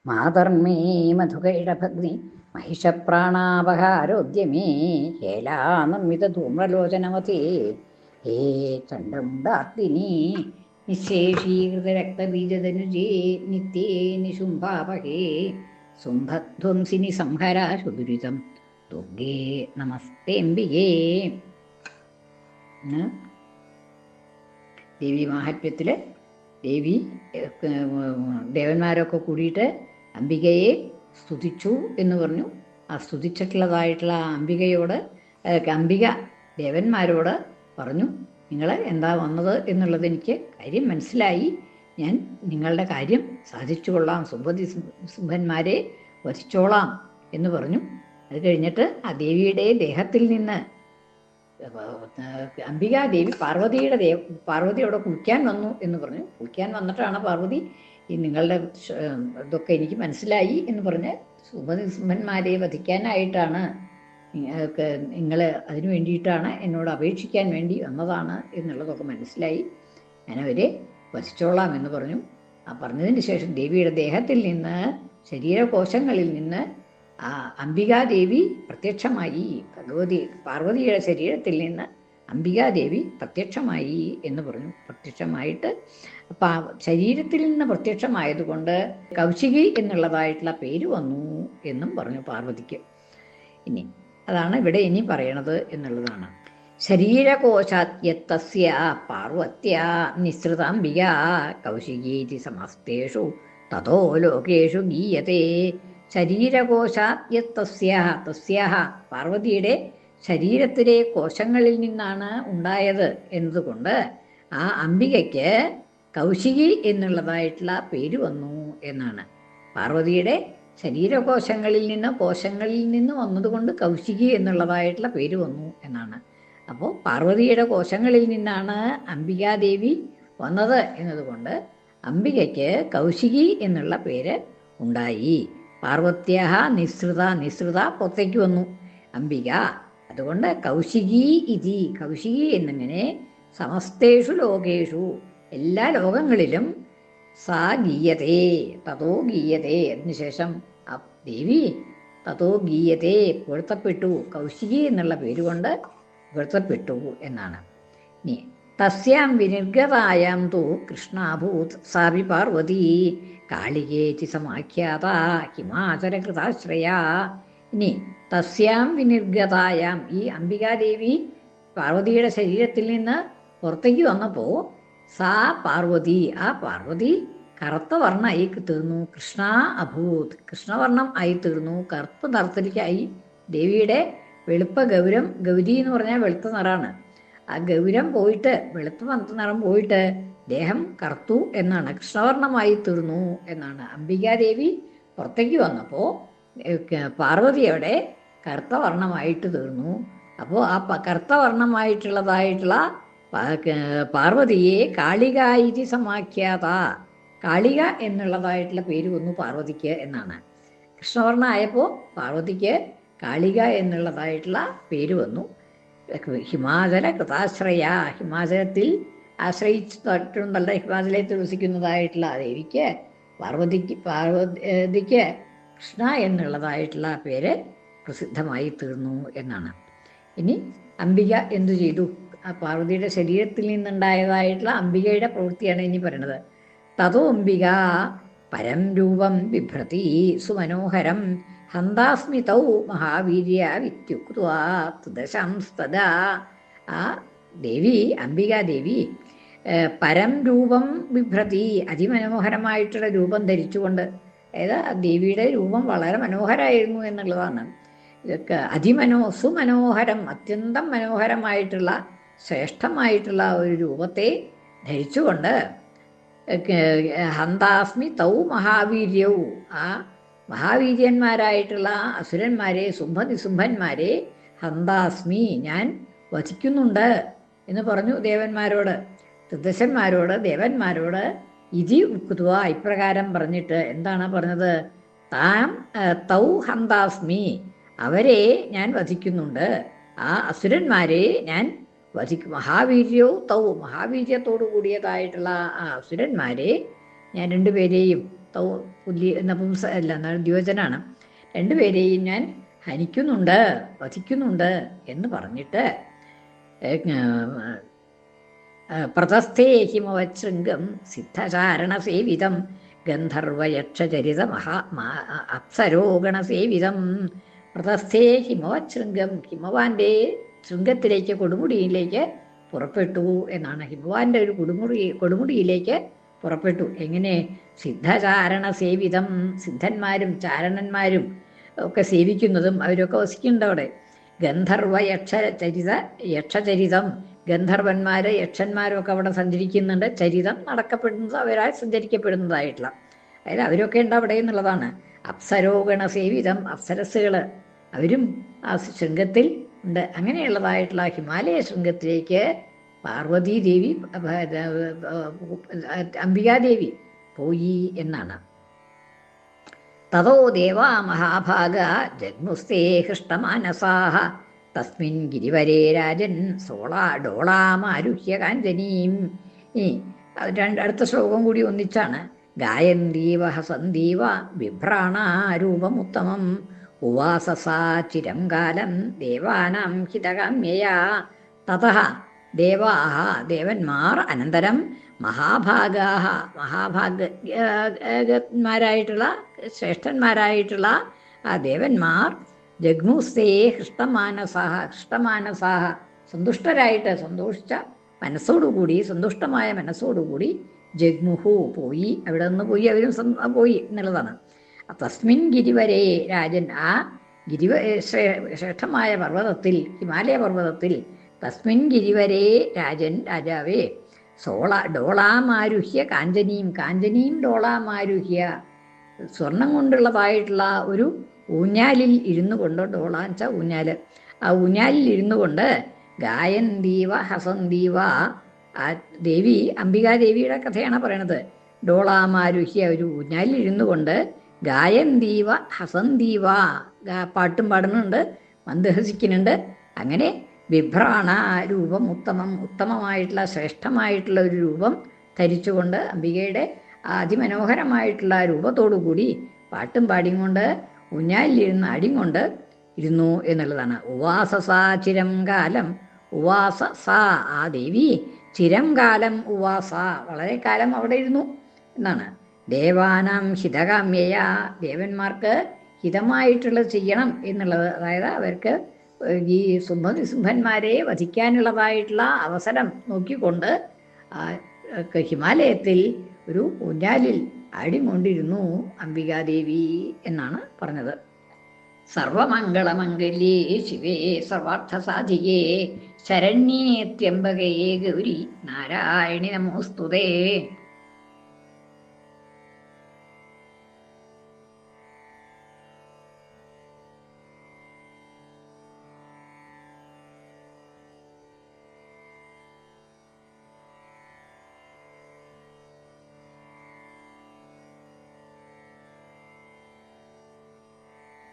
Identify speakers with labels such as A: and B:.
A: മാതർമേ മധുകൈടഭഗ്നി മഹിഷപ്രാണാപഹാരോദ്യമേ ഹേലാനമിത ധൂമ്രലോചനമതേ ഹേ ചണ്ഡമുണ്ടാർദിനി നിശേഷീകൃത രക്തബീജതനുജേ നിത്യേ നിശുംഭാപഹേ ശുംഭധ്വംസിനി സംഹര സുദുരിതം ദുർഗേ നമസ്തേംബികേ. ദേവി മാഹാത്മ്യത്തില് ദേവി ദേവന്മാരൊക്കെ കൂടിയിട്ട് അംബികയെ സ്തുതിച്ചു എന്ന് പറഞ്ഞു. ആ സ്തുതിച്ചിട്ടുള്ളതായിട്ടുള്ള അംബികയോട് അംബിക ദേവന്മാരോട് പറഞ്ഞു, നിങ്ങൾ എന്താ വന്നത് എന്നുള്ളത് എനിക്ക് കാര്യം മനസ്സിലായി, ഞാൻ നിങ്ങളുടെ കാര്യം സാധിച്ചു കൊള്ളാം, ശുംഭന്മാരെ വധിച്ചോളാം എന്ന് പറഞ്ഞു. അത് കഴിഞ്ഞിട്ട് ആ ദേവിയുടെ ദേഹത്തിൽ നിന്ന് അംബികാദേവി പാർവതിയോടെ കുളിക്കാൻ വന്നു എന്ന് പറഞ്ഞു. കുളിക്കാൻ വന്നിട്ടാണ് പാർവതി ഈ നിങ്ങളുടെ ഇതൊക്കെ എനിക്ക് മനസ്സിലായി എന്ന് പറഞ്ഞ് ശുംഭന്മാരെ വധിക്കാനായിട്ടാണ് നിങ്ങൾ അതിനു വേണ്ടിയിട്ടാണ് എന്നോട് അപേക്ഷിക്കാൻ വേണ്ടി വന്നതാണ് എന്നുള്ളതൊക്കെ മനസ്സിലായി, ഞാനവരെ വധിച്ചോളാം എന്ന് പറഞ്ഞു. ആ പറഞ്ഞതിന് ശേഷം ദേവിയുടെ ദേഹത്തിൽ നിന്ന് ശരീരകോശങ്ങളിൽ നിന്ന് ആ അംബികാദേവി പ്രത്യക്ഷമായി. പാർവതിയുടെ ശരീരത്തിൽ നിന്ന് അംബികാദേവി പ്രത്യക്ഷമായി എന്ന് പറഞ്ഞു. പ്രത്യക്ഷമായിട്ട് ശരീരത്തിൽ നിന്ന് പ്രത്യക്ഷമായതുകൊണ്ട് കൗശികി എന്നുള്ളതായിട്ടുള്ള പേര് വന്നു എന്നും പറഞ്ഞു പാർവതിക്ക്. ഇനി അതാണ് ഇവിടെ ഇനി പറയണത് എന്നുള്ളതാണ്. ശരീരകോശാത്യസ്യ പാർവത്യ നിസൃതാംബിക കൗശികീതി സമസ്തേഷു തതോ ലോകേഷു ഗീയത്തെ. ശരീരകോശാത്യസ്യ പാർവതിയുടെ ശരീരത്തിലെ കോശങ്ങളിൽ നിന്നാണ് ഉണ്ടായത് എന്നതുകൊണ്ട് ആ അംബികയ്ക്ക് കൗശികി എന്നുള്ളതായിട്ടുള്ള പേര് വന്നു എന്നാണ്. പാർവതിയുടെ ശരീരകോശങ്ങളിൽ നിന്ന് വന്നതുകൊണ്ട് കൗശികി എന്നുള്ളതായിട്ടുള്ള പേര് വന്നു എന്നാണ്. അപ്പോൾ പാർവതിയുടെ കോശങ്ങളിൽ നിന്നാണ് അംബികാദേവി വന്നത് എന്നതുകൊണ്ട് അംബികയ്ക്ക് കൗശികി എന്നുള്ള പേര് ഉണ്ടായി. പാർവത്യ നിസൃത പുറത്തേക്ക് വന്നു അംബിക, അതുകൊണ്ട് കൗശികി ഇതി കൗശികി എന്നിങ്ങനെ സമസ്തേഷു ലോകേഷു എല്ലാ ലോകങ്ങളിലും സാ ഗീയതേ തതോ ഗീയതേ അതിനുശേഷം ആ ദേവി തതോ ഗീയതേ പുകഴ്ത്തപ്പെട്ടു, കൗശികി എന്നുള്ള പേരുകൊണ്ട് പുകഴ്ത്തപ്പെട്ടു എന്നാണ്. ഇനി തസ്യാം വിനിർഗതായാം തു കൃഷ്ണാഭൂത് സാവി പാർവതി കാളികേതി സമാഖ്യാത ഹിമാചലകൃതാശ്രയ. ഇനി തസ്യാം വിനിർഗതായാം ഈ അംബികാദേവി പാർവതിയുടെ ശരീരത്തിൽ നിന്ന് പുറത്തേക്ക് വന്നപ്പോൾ സാ പാർവതി ആ പാർവതി കറുത്ത വർണ്ണമായി തീർന്നു. കൃഷ്ണ അഭൂത് കൃഷ്ണവർണ്ണം ആയി തീർന്നു, കറുപ്പ് നിറത്തിലേക്കായി. ദേവിയുടെ വെളുപ്പ ഗൗരി എന്ന് പറഞ്ഞാൽ വെളുത്ത നിറാണ്. ആ ഗൗരം പോയിട്ട് വെളുത്ത നിറം പോയിട്ട് ദേഹം കറുത്തു എന്നാണ്, കൃഷ്ണവർണ്ണമായി തീർന്നു എന്നാണ്. അംബികാദേവി പുറത്തേക്ക് വന്നപ്പോൾ പാർവതിയുടെ കറുത്ത വർണ്ണമായിട്ട് തീർന്നു. അപ്പോൾ ആ കറുത്ത വർണ്ണമായിട്ടുള്ളതായിട്ടുള്ള പാർവതിയെ കാളികായിതി സമാഖ്യാത, കാളിക എന്നുള്ളതായിട്ടുള്ള പേര് വന്നു പാർവതിക്ക് എന്നാണ്. കൃഷ്ണവർണ്ണ ആയപ്പോൾ പാർവതിക്ക് കാളിക എന്നുള്ളതായിട്ടുള്ള പേര് വന്നു. ഹിമാചല കൃതാശ്രയ ഹിമാചലത്തിൽ ആശ്രയിച്ചിട്ടുണ്ടല്ല, ഹിമാചലത്തിൽ വസിക്കുന്നതായിട്ടുള്ള ദേവിക്ക് പാർവതിക്ക് കൃഷ്ണ എന്നുള്ളതായിട്ടുള്ള പേര് പ്രസിദ്ധമായി തീർന്നു എന്നാണ്. ഇനി അംബിക എന്തു ചെയ്തു? ആ പാർവതിയുടെ ശരീരത്തിൽ നിന്നുണ്ടായതായിട്ടുള്ള അംബികയുടെ പ്രവൃത്തിയാണ് ഇനി പറയുന്നത്. തതോ അംബിക പരം രൂപം ബിഭ്രതി സുമനോഹരം ഹന്താസ്മി തൗ മഹാവീര്യ വിത്യുക്ത്വാ തദശംസ്തദാ. ആ ദേവി അംബികാദേവി പരം രൂപം ബിഭ്രതി അതിമനോഹരമായിട്ടുള്ള രൂപം ധരിച്ചുകൊണ്ട്, അതായത് ആ ദേവിയുടെ രൂപം വളരെ മനോഹരമായിരുന്നു എന്നുള്ളതാണ്. ഇതൊക്കെ സുമനോഹരം അത്യന്തം മനോഹരമായിട്ടുള്ള ശ്രേഷ്ഠമായിട്ടുള്ള ഒരു രൂപത്തെ ധരിച്ചുകൊണ്ട് ഹന്താസ്മി തൗ മഹാവീര്യവും ആ മഹാവീര്യന്മാരായിട്ടുള്ള അസുരന്മാരെ ശുംഭന്മാരെ ഹന്താസ്മി ഞാൻ വധിക്കുന്നുണ്ട് എന്ന് പറഞ്ഞു ദേവന്മാരോട്, ദേവന്മാരോട് ഇതി ഉക്തുവ ഇപ്രകാരം പറഞ്ഞിട്ട് എന്താണ് പറഞ്ഞത്? തൗ ഹന്താസ്മി അവരെ ഞാൻ വധിക്കുന്നുണ്ട്, ആ അസുരന്മാരെ ഞാൻ മഹാവീര്യവും തൗ മഹാവീര്യത്തോടു കൂടിയതായിട്ടുള്ള ആ അസുരന്മാരെ ഞാൻ രണ്ടുപേരെയും തൗ നപുംസ അല്ല, എന്നാൽ ദ്യോജനാണ്. രണ്ടുപേരെയും ഞാൻ ഹനിക്കുന്നുണ്ട്, വധിക്കുന്നുണ്ട് എന്ന് പറഞ്ഞിട്ട് പ്രതസ്ഥേ ഹിമവശൃംഗം സിദ്ധചാരണസേവിതം ഗന്ധർവയക്ഷചരിത അപ്സരോഗണസേവിതം. പ്രതസ്ഥേ ഹിമവശൃംഗം, ഹിമവാന്റെ ശൃംഗത്തിലേക്ക്, കൊടുമുടിയിലേക്ക് പുറപ്പെട്ടു എന്നാണ്. ഹിമവാന്റെ ഒരു കൊടുമുടിയിലേക്ക് പുറപ്പെട്ടു. എങ്ങനെ? സിദ്ധചാരണ സേവിതം, സിദ്ധന്മാരും ചാരണന്മാരും ഒക്കെ സേവിക്കുന്നതും അവരൊക്കെ വസിക്കുന്നുണ്ട് അവിടെ. ഗന്ധർവ യക്ഷചരിതം, ഗന്ധർവന്മാര് യക്ഷന്മാരും ഒക്കെ അവിടെ സഞ്ചരിക്കുന്നുണ്ട്. ചരിതം നടക്കപ്പെടുന്നത് അവരാൽ സഞ്ചരിക്കപ്പെടുന്നതായിട്ടുള്ള, അതായത് അവരൊക്കെ ഉണ്ട് അവിടെ എന്നുള്ളതാണ്. അപ്സരോഗണ സേവിതം, അപ്സരസ്സുകൾ അവരും ആ ശൃംഗത്തിൽ ഉണ്ട്. അങ്ങനെയുള്ളതായിട്ടുള്ള ഹിമാലയ ശൃംഗത്തിലേക്ക് പാർവതീദേവി, അംബികാദേവി പോയി എന്നാണ്. തതോ ദേവാ മഹാഭാഗ ജഗ്മുസ്തേ ഹൃഷ്ടമാനസാഹ തസ്മിൻ ഗിരിവരേ രാജൻ ഡോളാമാരുഹ്യ കാഞ്ചനീം. അടുത്ത ശ്ലോകം കൂടി ഒന്നിച്ചാണ്. ഗായന്തീവ ഹസന്തീവ ബിഭ്രാണാരൂപമുത്തമം ഉവാസസാ ചിരം കാലം ദേവാനാം ഹിതകാമ്യയാ. തതഃ ദേവാഹ, ദേവന്മാർ, അനന്തരം മഹാഭാഗാഹ, മഹാഭാഗന്മാരായിട്ടുള്ള ശ്രേഷ്ഠന്മാരായിട്ടുള്ള ആ ദേവന്മാർ ജഗ്മുസ്തേ ഹൃഷ്ടമാനസാഹ സന്തുഷ്ടരായിട്ട്, സന്തോഷിച്ച മനസ്സോടുകൂടി, സന്തുഷ്ടമായ മനസ്സോടുകൂടി ജഗ്മുഹു പോയി, അവിടെ നിന്ന് പോയി, അവരും പോയി എന്നുള്ളതാണ്. തസ്മിൻ ഗിരിവരേ രാജൻ, ആ ശ്രേഷ്ഠമായ പർവ്വതത്തിൽ, ഹിമാലയ പർവ്വതത്തിൽ, തസ്മിൻ ഗിരിവരേ രാജൻ, രാജാവേ, ഡോളാമാരുഹ്യ കാഞ്ചനീം ഡോളാമാരുഹ്യ, സ്വർണം കൊണ്ടുള്ളതായിട്ടുള്ള ഒരു ഊഞ്ഞാലിൽ ഇരുന്നു കൊണ്ട്, ഡോളാച്ച ഊഞ്ഞാല്, ആ ഊഞ്ഞാലിൽ ഇരുന്നു കൊണ്ട് ഗായന്തീവ ഹസന്തീവ, ആ ദേവി, അംബികാദേവിയുടെ കഥയാണ് പറയണത്. ഡോളാമാരുഹ്യ, ഒരു ഊഞ്ഞാലിൽ ഇരുന്നു കൊണ്ട്, ഗായന്തീവ ഹസന്തീവ, പാട്ടും പാടുന്നുണ്ട്, മന്ദഹസിക്കുന്നുണ്ട്. അങ്ങനെ വിഭ്രാണ രൂപം ഉത്തമം, ഉത്തമമായിട്ടുള്ള ശ്രേഷ്ഠമായിട്ടുള്ള ഒരു രൂപം ധരിച്ചുകൊണ്ട്, അംബികയുടെ അതിമനോഹരമായിട്ടുള്ള രൂപത്തോടു കൂടി പാട്ടും പാടിയും കൊണ്ട് ഊഞ്ഞാലിലിരുന്ന് ആടിയും ഇരുന്നു എന്നുള്ളതാണ്. ഉവാസസാ ചിരം കാലം, ഉവാസ ആ ദേവി ചിരം കാലം ഉവാസ, വളരെ കാലം അവിടെ ഇരുന്നു എന്നാണ്. ദേവാനാം ഹിതകാമ്യയ, ദേവന്മാർക്ക് ഹിതമായിട്ടുള്ളത് ചെയ്യണം എന്നുള്ളത്, അതായത് അവർക്ക് ഈ സുംഭന്മാരെ വധിക്കാനുള്ളതായിട്ടുള്ള അവസരം നോക്കിക്കൊണ്ട് ഹിമാലയത്തിൽ ഒരു ഊഞ്ഞാലിൽ ആടിക്കൊണ്ടിരുന്നു അംബികാദേവി എന്നാണ് പറഞ്ഞത്. സർവമംഗളമംഗല്യേ ശിവേ സർവാർത്ഥസാധികേ ശരണ്യേ ത്യംബകേ ഗൗരി നാരായണി നമോസ്തുതേ.